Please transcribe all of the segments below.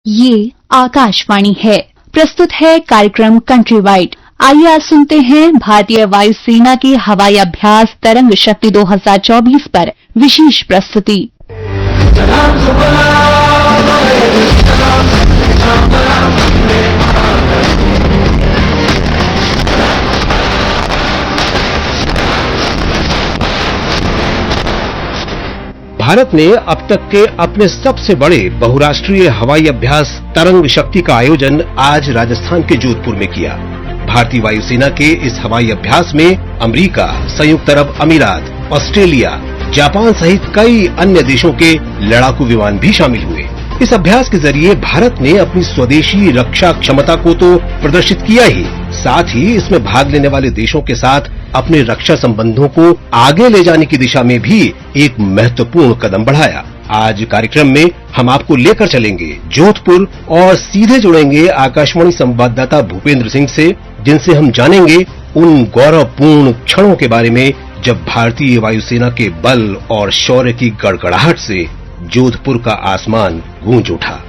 ये आकाशवाणी है। प्रस्तुत है कार्यक्रम कंट्री वाइड। आइए आज सुनते हैं भारतीय वायुसेना की हवाई अभ्यास तरंग शक्ति 2024 पर विशेष प्रस्तुति। भारत ने अब तक के अपने सबसे बड़े बहुराष्ट्रीय हवाई अभ्यास तरंग शक्ति का आयोजन आज राजस्थान के जोधपुर में किया। भारतीय वायुसेना के इस हवाई अभ्यास में अमेरिका, संयुक्त अरब अमीरात, ऑस्ट्रेलिया, जापान सहित कई अन्य देशों के लड़ाकू विमान भी शामिल हुए। इस अभ्यास के जरिए भारत ने अपनी स्वदेशी रक्षा क्षमता को तो प्रदर्शित किया ही, साथ ही इसमें भाग लेने वाले देशों के साथ अपने रक्षा संबंधों को आगे ले जाने की दिशा में भी एक महत्वपूर्ण कदम बढ़ाया। आज कार्यक्रम में हम आपको लेकर चलेंगे जोधपुर और सीधे जुड़ेंगे आकाशवाणी संवाददाता भूपेंद्र सिंह से, जिनसे हम जानेंगे उन गौरवपूर्ण क्षणों के बारे में जब भारतीय वायुसेना के बल और शौर्य की गड़गड़ाहट से जोधपुर का आसमान गूंज उठा।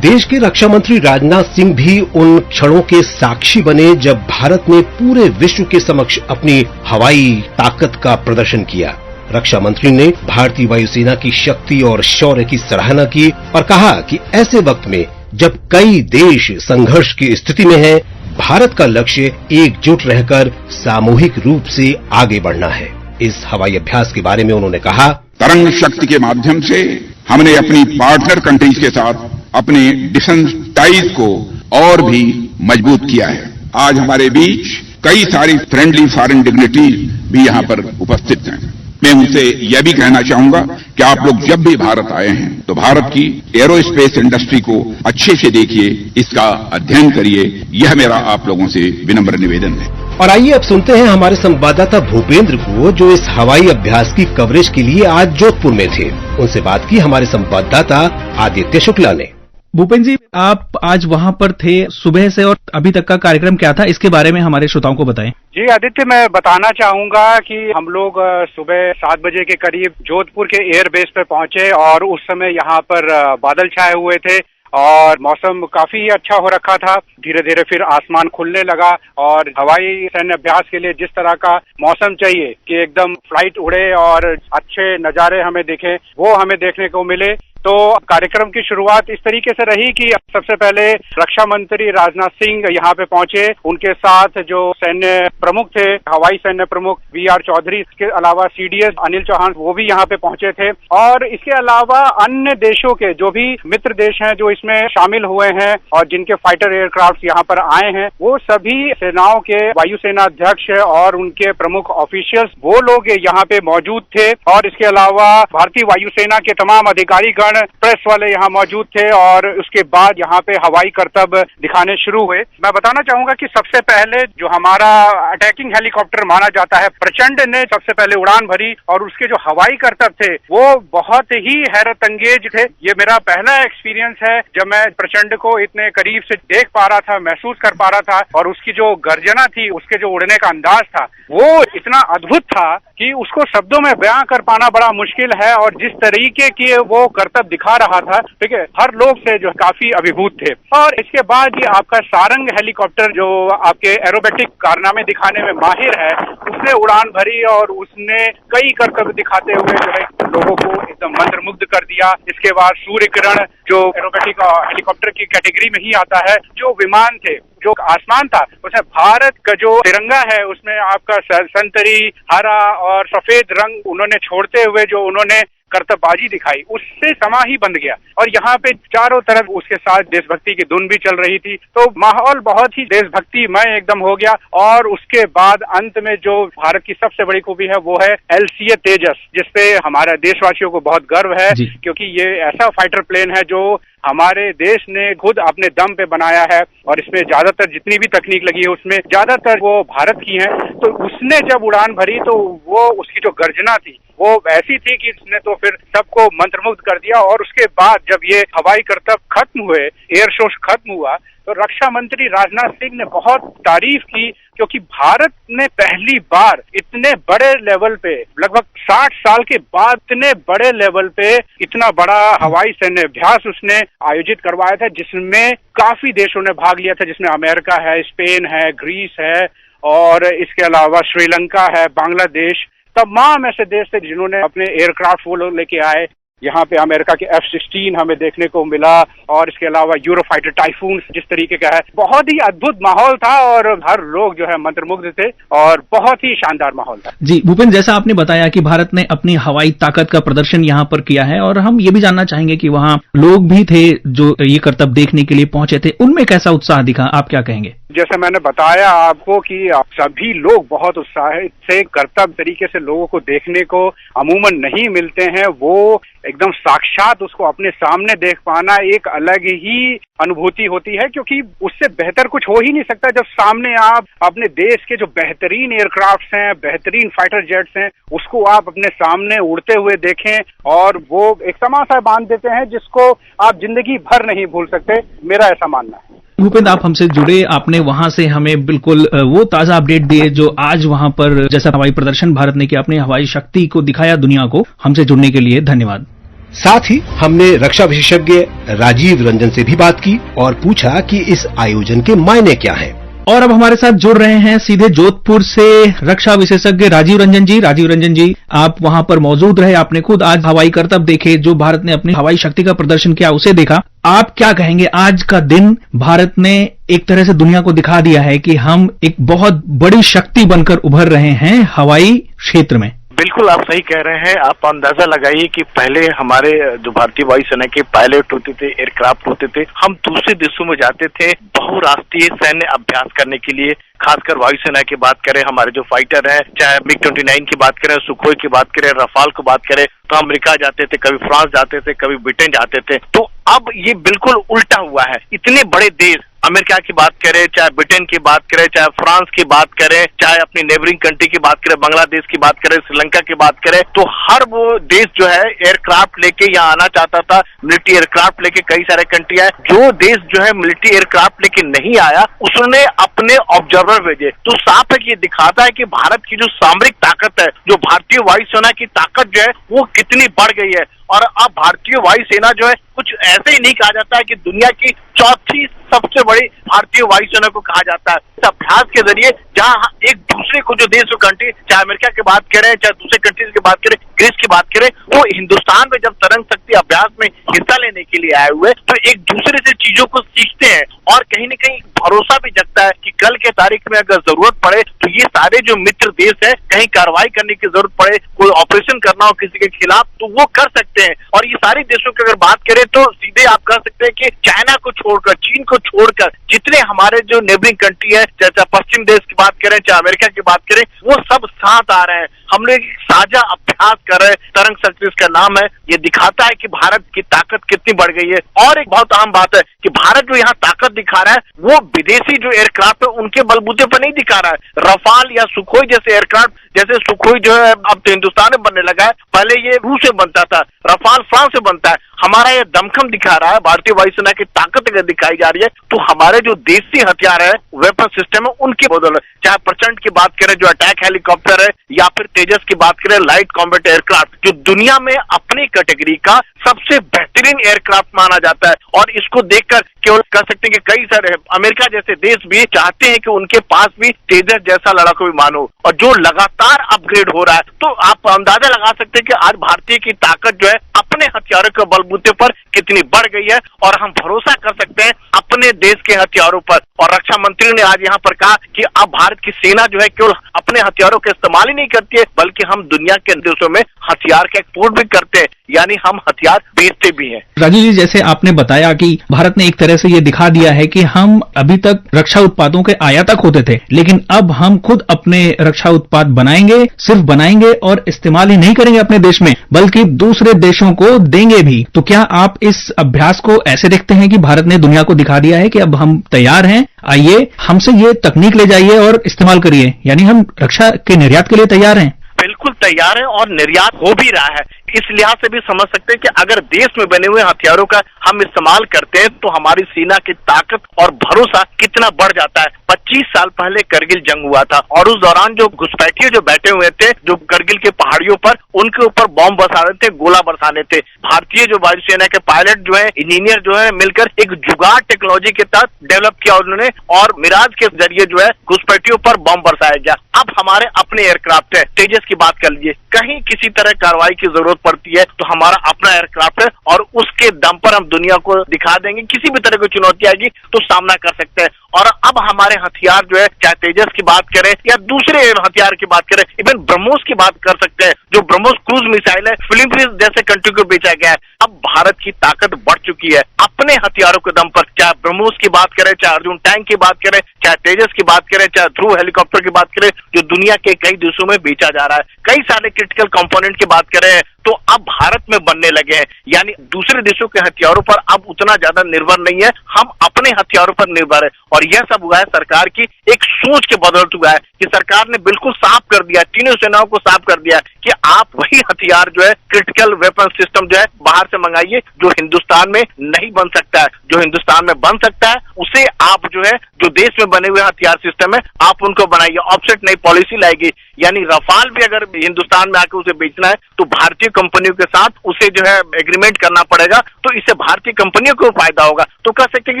देश के रक्षा मंत्री राजनाथ सिंह भी उन क्षणों के साक्षी बने जब भारत ने पूरे विश्व के समक्ष अपनी हवाई ताकत का प्रदर्शन किया। रक्षा मंत्री ने भारतीय वायुसेना की शक्ति और शौर्य की सराहना की और कहा कि ऐसे वक्त में जब कई देश संघर्ष की स्थिति में हैं, भारत का लक्ष्य एकजुट रहकर सामूहिक रूप से आगे बढ़ना है। इस हवाई अभ्यास के बारे में उन्होंने कहा, तरंग शक्ति के माध्यम से हमने अपनी पार्टनर कंट्रीज के साथ अपने डिफेंस टाइज को और भी मजबूत किया है। आज हमारे बीच कई सारी फ्रेंडली फॉरेन डिग्निटीज भी यहाँ पर उपस्थित हैं। मैं उनसे यह भी कहना चाहूंगा कि आप लोग जब भी भारत आए हैं तो भारत की एरोस्पेस इंडस्ट्री को अच्छे से देखिए, इसका अध्ययन करिए। यह मेरा आप लोगों से विनम्र निवेदन है। और आइए अब सुनते हैं हमारे संवाददाता भूपेंद्र को, जो इस हवाई अभ्यास की कवरेज के लिए आज जोधपुर में थे। उनसे बात की हमारे संवाददाता आदित्य शुक्ला ने। भूपेंद्र जी, आप आज वहां पर थे सुबह से और अभी तक का कार्यक्रम क्या था, इसके बारे में हमारे श्रोताओं को बताएं। जी आदित्य, मैं बताना चाहूंगा कि हम लोग सुबह 7 बजे के करीब जोधपुर के एयरबेस पे पहुंचे और उस समय यहाँ पर बादल छाए हुए थे और मौसम काफी अच्छा हो रखा था। धीरे धीरे फिर आसमान खुलने लगा और हवाई सैन्य अभ्यास के लिए जिस तरह का मौसम चाहिए कि एकदम फ्लाइट उड़े और अच्छे नजारे हमें दिखे, वो हमें देखने को मिले। तो कार्यक्रम की शुरुआत इस तरीके से रही कि सबसे पहले रक्षा मंत्री राजनाथ सिंह यहाँ पे पहुंचे। उनके साथ जो सैन्य प्रमुख थे, हवाई सैन्य प्रमुख VR चौधरी, इसके अलावा CDS अनिल चौहान, वो भी यहाँ पे पहुंचे थे। और इसके अलावा अन्य देशों के जो भी मित्र देश हैं जो इसमें शामिल हुए हैं और जिनके फाइटर एयरक्राफ्ट यहाँ पर आए हैं, वो सभी सेनाओं के वायुसेना अध्यक्ष और उनके प्रमुख ऑफिशियल्स, वो लोग यहाँ पे मौजूद थे। और इसके अलावा भारतीय वायुसेना के तमाम अधिकारी, प्रेस वाले यहाँ मौजूद थे और उसके बाद यहाँ पे हवाई करतब दिखाने शुरू हुए। मैं बताना चाहूंगा कि सबसे पहले जो हमारा अटैकिंग हेलीकॉप्टर माना जाता है प्रचंड ने सबसे पहले उड़ान भरी और उसके जो हवाई करतब थे वो बहुत ही हैरत अंगेज थे। ये मेरा पहला एक्सपीरियंस है जब मैं प्रचंड को इतने करीब से देख पा रहा था, महसूस कर पा रहा था और उसकी जो गर्जना थी, उसके जो उड़ने का अंदाज था, वो इतना अद्भुत था कि उसको शब्दों में बयां कर पाना बड़ा मुश्किल है। और जिस तरीके की वो करतब दिखा रहा था, ठीक है, हर लोग से जो काफी अभिभूत थे। और इसके बाद ये आपका सारंग हेलीकॉप्टर जो आपके एरोबेटिक कारनामे दिखाने में माहिर है, उसने उड़ान भरी और उसने कई करतब दिखाते हुए जो है लोगों को एकदम मंत्रमुग्ध कर दिया। इसके बाद सूर्य किरण जो एरोबेटिक हेलीकॉप्टर की कैटेगरी में ही आता है, जो विमान थे, जो आसमान था, उसमें भारत का जो तिरंगा है उसमें आपका संतरी, हरा और सफेद रंग उन्होंने छोड़ते हुए जो उन्होंने करतबबाजी दिखाई, उससे समा ही बंध गया। और यहाँ पे चारों तरफ उसके साथ देशभक्ति की धुन भी चल रही थी, तो माहौल बहुत ही देशभक्तिमय एकदम हो गया। और उसके बाद अंत में जो भारत की सबसे बड़ी खूबी है वो है LCA तेजस, जिसपे हमारे देशवासियों को बहुत गर्व है, क्योंकि ये ऐसा फाइटर प्लेन है जो हमारे देश ने खुद अपने दम पे बनाया है और इसमें ज्यादातर जितनी भी तकनीक लगी है उसमें ज्यादातर वो भारत की है। तो उसने जब उड़ान भरी तो वो उसकी जो गर्जना थी वो ऐसी थी कि इसने तो फिर सबको मंत्रमुग्ध कर दिया। और उसके बाद जब ये हवाई करतब खत्म हुए, एयर शो खत्म हुआ, तो रक्षा मंत्री राजनाथ सिंह ने बहुत तारीफ की, क्योंकि भारत ने पहली बार इतने बड़े लेवल पे, लगभग 60 साल के बाद इतने बड़े लेवल पे इतना बड़ा हवाई सैन्य अभ्यास उसने आयोजित करवाया था, जिसमें काफी देशों ने भाग लिया था, जिसमें अमेरिका है, स्पेन है, ग्रीस है, और इसके अलावा श्रीलंका है, बांग्लादेश, तमाम ऐसे देश थे जिन्होंने अपने एयरक्राफ्ट वो लोग लेके आए। यहाँ पे अमेरिका के F-16 हमें देखने को मिला, और इसके अलावा यूरोफाइटर टाइफून जिस तरीके का है, बहुत ही अद्भुत माहौल था और हर लोग जो है मंत्रमुग्ध थे और बहुत ही शानदार माहौल था। जी भूपेंद्र, जैसा आपने बताया कि भारत ने अपनी हवाई ताकत का प्रदर्शन यहाँ पर किया है, और हम ये भी जानना चाहेंगे कि वहाँ लोग भी थे जो ये करतब देखने के लिए पहुंचे थे, उनमें कैसा उत्साह दिखा, आप क्या कहेंगे? जैसे मैंने बताया आपको कि सभी लोग बहुत उत्साहित थे। करतब तरीके से लोगों को देखने को अमूमन नहीं मिलते हैं, वो एकदम साक्षात उसको अपने सामने देख पाना एक अलग ही अनुभूति होती है, क्योंकि उससे बेहतर कुछ हो ही नहीं सकता जब सामने आप अपने देश के जो बेहतरीन एयरक्राफ्ट्स हैं, बेहतरीन फाइटर जेट्स हैं, उसको आप अपने सामने उड़ते हुए देखें, और वो एक तमाशा बांध देते हैं जिसको आप जिंदगी भर नहीं भूल सकते, मेरा ऐसा मानना है। भूपेंद्र, आप हमसे जुड़े, आपने वहां से हमें बिल्कुल वो ताजा अपडेट दिए जो आज वहां पर जैसा हवाई प्रदर्शन भारत ने किया, अपनी हवाई शक्ति को दिखाया दुनिया को। हमसे जुड़ने के लिए धन्यवाद। साथ ही हमने रक्षा विशेषज्ञ राजीव रंजन से भी बात की और पूछा कि इस आयोजन के मायने क्या हैं। और अब हमारे साथ जुड़ रहे हैं सीधे जोधपुर से रक्षा विशेषज्ञ राजीव रंजन जी। राजीव रंजन जी, आप वहां पर मौजूद रहे, आपने खुद आज हवाई करतब देखे, जो भारत ने अपनी हवाई शक्ति का प्रदर्शन किया उसे देखा। आप क्या कहेंगे, आज का दिन भारत ने एक तरह से दुनिया को दिखा दिया है कि हम एक बहुत बड़ी शक्ति बनकर उभर रहे हैं हवाई क्षेत्र में। बिल्कुल आप सही कह रहे हैं। आप अंदाजा लगाइए कि पहले हमारे जो भारतीय वायुसेना के पायलट होते थे, एयरक्राफ्ट होते थे, हम दूसरे देशों में जाते थे बहुराष्ट्रीय सैन्य अभ्यास करने के लिए। खासकर वायुसेना की बात करें, हमारे जो फाइटर हैं, चाहे MiG-29 की बात करें, सुखोई की बात करें, रफाल की बात करें, तो अमेरिका जाते थे, कभी फ्रांस जाते थे, कभी ब्रिटेन जाते थे। तो अब ये बिल्कुल उल्टा हुआ है। इतने बड़े देश, अमेरिका की बात करें, चाहे ब्रिटेन की बात करें, चाहे फ्रांस की बात करें, चाहे अपनी नेबरिंग कंट्री की बात करें, बांग्लादेश की बात करें, श्रीलंका की बात करें, तो हर वो देश जो है एयरक्राफ्ट लेके यहाँ आना चाहता था, मिलिट्री एयरक्राफ्ट लेके। कई सारे कंट्री है, जो देश जो है मिलिट्री एयरक्राफ्ट लेके नहीं आया, उसने अपने ऑब्जर्वर भेजे। तो साफ है कि ये दिखाता है कि भारत की जो सामरिक ताकत है, जो भारतीय वायुसेना की ताकत जो है, वो कितनी बढ़ गई है। और अब भारतीय वायुसेना जो है, कुछ ऐसे ही नहीं कहा जाता है कि दुनिया की चौथी सबसे बड़ी भारतीय वायुसेना को कहा जाता है। इस अभ्यास के जरिए जहां एक दूसरे को, जो देश और कंट्री, चाहे अमेरिका की बात करें, चाहे दूसरे कंट्रीज की बात करें, ग्रीस की बात करें, तो हिंदुस्तान में जब तरंग शक्ति अभ्यास में हिस्सा लेने के लिए आए हुए, तो एक दूसरे से चीजों को सीखते हैं और कहीं न कहीं भरोसा भी जगता है कि कल के तारीख में अगर जरूरत पड़े तो ये सारे जो मित्र देश है, कहीं कार्रवाई करने की जरूरत पड़े, कोई ऑपरेशन करना हो किसी के खिलाफ, तो वो कर सकते हैं। और ये सारे देशों की अगर बात करें तो सीधे आप कह सकते हैं कि चाइना को छोड़कर, चीन को छोड़कर जितने हमारे जो नेबरिंग कंट्री है, चाहे पश्चिम देश की बात करें, चाहे अमेरिका की बात करें, वो सब साथ आ रहे हैं। हम लोग एक साझा अभ्यास कर रहे हैं, तरंग शक्ति इसका नाम है। ये दिखाता है कि भारत की ताकत कितनी बढ़ गई है। और एक बहुत आम बात है कि भारत जो यहाँ ताकत दिखा रहा है, वो विदेशी जो एयरक्राफ्ट है उनके बलबूते पर नहीं दिखा रहा है। रफाल या सुखोई जैसे एयरक्राफ्ट, जैसे सुखोई जो है अब तो हिंदुस्तान में बनने लगा है, पहले ये रूस से बनता था, रफाल फ्रांस से बनता है। हमारा ये दमखम दिखा रहा है, भारतीय वायुसेना की ताकत अगर दिखाई जा रही है, तो हमारे जो देसी हथियार है, वेपन सिस्टम है, उनकी बदौलत, चाहे प्रचंड की बात करें जो अटैक हेलीकॉप्टर है, या फिर तेजस की बात करें लाइट कॉम्बैट एयरक्राफ्ट, जो दुनिया में अपनी कैटेगरी का सबसे बेहतरीन एयरक्राफ्ट माना जाता है। और इसको देखकर केवल कह सकते हैं कि कई सारे अमेरिका जैसे देश भी चाहते हैं कि उनके पास भी तेजस जैसा लड़ाकू विमान हो, और जो लगातार अपग्रेड हो रहा है। तो आप अंदाजा लगा सकते हैं कि आज भारतीय की ताकत जो है अपने हथियारों के बलबूते पर कितनी बढ़ गई है, और हम भरोसा कर सकते हैं अपने देश के हथियारों पर। और रक्षा मंत्री ने आज यहाँ पर कहा कि अब भारत की सेना जो है केवल अपने हथियारों का इस्तेमाल ही नहीं करती है, बल्कि हम दुनिया के देशों में हथियार का एक्सपोर्ट भी करते हैं, यानी हम हथियार बेचते भी हैं। राजीव जी, जैसे आपने बताया कि भारत ने एक तरह से ये दिखा दिया है कि हम अभी तक रक्षा उत्पादों के आयातक होते थे, लेकिन अब हम खुद अपने रक्षा उत्पाद बनाएंगे, सिर्फ बनाएंगे और इस्तेमाल ही नहीं करेंगे अपने देश में, बल्कि दूसरे देशों को देंगे भी। तो क्या आप इस अभ्यास को ऐसे देखते हैं कि भारत ने दुनिया को दिखा दिया है कि अब हम तैयार हैं, आइए हमसे ये तकनीक ले जाइए और इस्तेमाल करिए, यानी हम रक्षा के निर्यात के लिए तैयार हैं? बिल्कुल तैयार है और निर्यात हो भी रहा है। इस लिहाज से भी समझ सकते हैं कि अगर देश में बने हुए हथियारों का हम इस्तेमाल करते हैं तो हमारी सेना की ताकत और भरोसा कितना बढ़ जाता है। 25 साल पहले करगिल जंग हुआ था और उस दौरान जो घुसपैठिए जो बैठे हुए थे, जो करगिल के पहाड़ियों पर, उनके ऊपर बॉम्ब बरसाने थे, गोला बरसाने थे। भारतीय जो वायुसेना के पायलट जो है, इंजीनियर जो है, मिलकर एक जुगाड़ टेक्नोलॉजी के तहत डेवलप किया उन्होंने और मिराज के जरिए जो है घुसपैठियों पर बॉम्ब बरसाया गया। अब हमारे अपने एयरक्राफ्ट है, तेजस की बात कर लीजिए, कहीं किसी तरह कार्रवाई की जरूरत पड़ती है तो हमारा अपना एयरक्राफ्ट है और उसके दम पर हम दुनिया को दिखा देंगे, किसी भी तरह की चुनौती आएगी तो सामना कर सकते हैं। और अब हमारे हथियार जो है, चाहे तेजस की बात करें या दूसरे हथियार की बात करें, इवन ब्रह्मोस की बात कर सकते हैं, जो ब्रह्मोस क्रूज मिसाइल है, फिलीपींस जैसे कंट्री को बेचा गया है। अब भारत की ताकत बढ़ चुकी है अपने हथियारों के दम पर, चाहे ब्रह्मोस की बात करें, चाहे अर्जुन टैंक की बात करें, चाहे तेजस की बात करें, चाहे ध्रुव हेलीकॉप्टर की बात करें, जो दुनिया के कई देशों में बेचा जा रहा है। कई सारे क्रिटिकल कंपोनेंट की बात करें तो अब भारत में बनने लगे हैं, यानी दूसरे देशों के हथियारों पर अब उतना ज्यादा निर्भर नहीं है, हम अपने हथियारों पर निर्भर है। और यह सब हुआ है सरकार की एक सोच के बदौलत हुआ है कि सरकार ने बिल्कुल साफ कर दिया, तीनों सेनाओं को साफ कर दिया कि आप वही हथियार जो है, क्रिटिकल वेपन सिस्टम जो है, बाहर से मंगाइए, जो हिंदुस्तान में नहीं बन सकता है। जो हिंदुस्तान में बन सकता है उसे आप जो है, जो देश में बने हुए हथियार सिस्टम है, आप उनको बनाइए। ऑफसेट नई पॉलिसी लाएगी, यानी रफाल भी अगर हिंदुस्तान में आकर उसे बेचना है तो भारतीय कंपनियों के साथ उसे जो है एग्रीमेंट करना पड़ेगा, तो इससे भारतीय कंपनियों को फायदा होगा। तो कह सकते हैं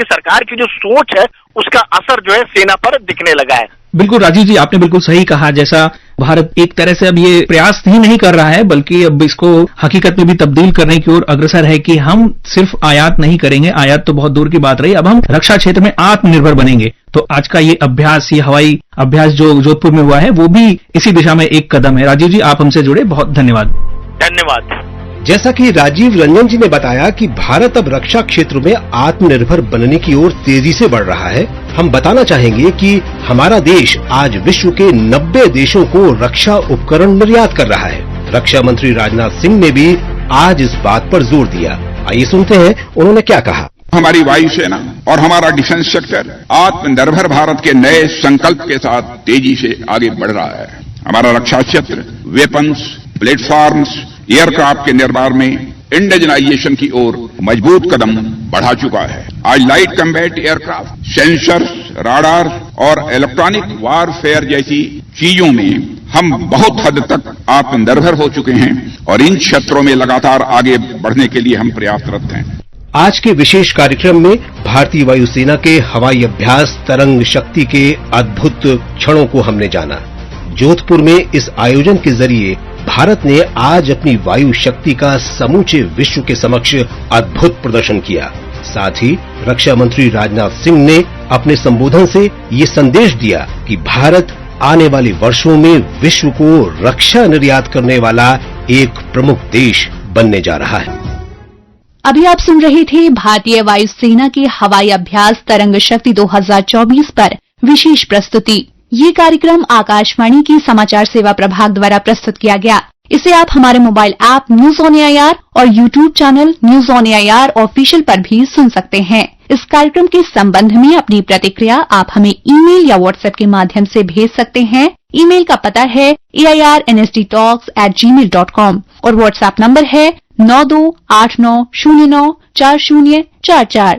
कि सरकार की जो सोच है उसका असर जो है सेना पर दिखने लगा है। बिल्कुल राजीव जी, आपने बिल्कुल सही कहा। जैसा भारत एक तरह से अब ये प्रयास ही नहीं कर रहा है, बल्कि अब इसको हकीकत में भी तब्दील करने की ओर अग्रसर है कि हम सिर्फ आयात नहीं करेंगे, आयात तो बहुत दूर की बात रही, अब हम रक्षा क्षेत्र में आत्मनिर्भर बनेंगे। तो आज का ये अभ्यास, ये हवाई अभ्यास जो जोधपुर में हुआ है, वो भी इसी दिशा में एक कदम है। राजीव जी, आप हमसे जुड़े, बहुत धन्यवाद। धन्यवाद। जैसा कि राजीव रंजन जी ने बताया कि भारत अब रक्षा क्षेत्र में आत्मनिर्भर बनने की ओर तेजी से बढ़ रहा है, हम बताना चाहेंगे कि हमारा देश आज विश्व के 90 देशों को रक्षा उपकरण निर्यात कर रहा है। रक्षा मंत्री राजनाथ सिंह ने भी आज इस बात पर जोर दिया। आइए सुनते हैं उन्होंने क्या कहा। हमारी वायुसेना और हमारा डिफेंस सेक्टर आत्मनिर्भर भारत के नए संकल्प के साथ तेजी से आगे बढ़ रहा है। हमारा रक्षा क्षेत्र वेपन्स, प्लेटफॉर्म्स, एयरक्राफ्ट के निर्माण में इंडिजनाइजेशन की ओर मजबूत कदम बढ़ा चुका है। आज light combat aircraft, sensors, radar और इलेक्ट्रॉनिक वारफेयर जैसी चीजों में हम बहुत हद तक आत्मनिर्भर हो चुके हैं और इन क्षेत्रों में लगातार आगे बढ़ने के लिए हम प्रयासरत हैं। आज के विशेष कार्यक्रम में भारतीय वायुसेना के हवाई अभ्यास तरंग शक्ति के अद्भुत क्षणों को हमने जाना। जोधपुर में इस आयोजन के जरिए भारत ने आज अपनी वायु शक्ति का समूचे विश्व के समक्ष अद्भुत प्रदर्शन किया। साथ ही रक्षा मंत्री राजनाथ सिंह ने अपने संबोधन से ये संदेश दिया कि भारत आने वाले वर्षों में विश्व को रक्षा निर्यात करने वाला एक प्रमुख देश बनने जा रहा है। अभी आप सुन रहे थे भारतीय वायुसेना के हवाई अभ्यास तरंग शक्ति 2024 पर विशेष प्रस्तुति। ये कार्यक्रम आकाशवाणी की समाचार सेवा प्रभाग द्वारा प्रस्तुत किया गया। इसे आप हमारे mobile app news on AIR और YouTube channel news on AIR official पर भी सुन सकते हैं। इस कार्यक्रम के संबंध में अपनी प्रतिक्रिया आप हमें ईमेल या व्हाट्सएप के माध्यम से भेज सकते हैं। ईमेल का पता है airnsdtalks@gmail.com और व्हाट्सएप नंबर है 9289094044।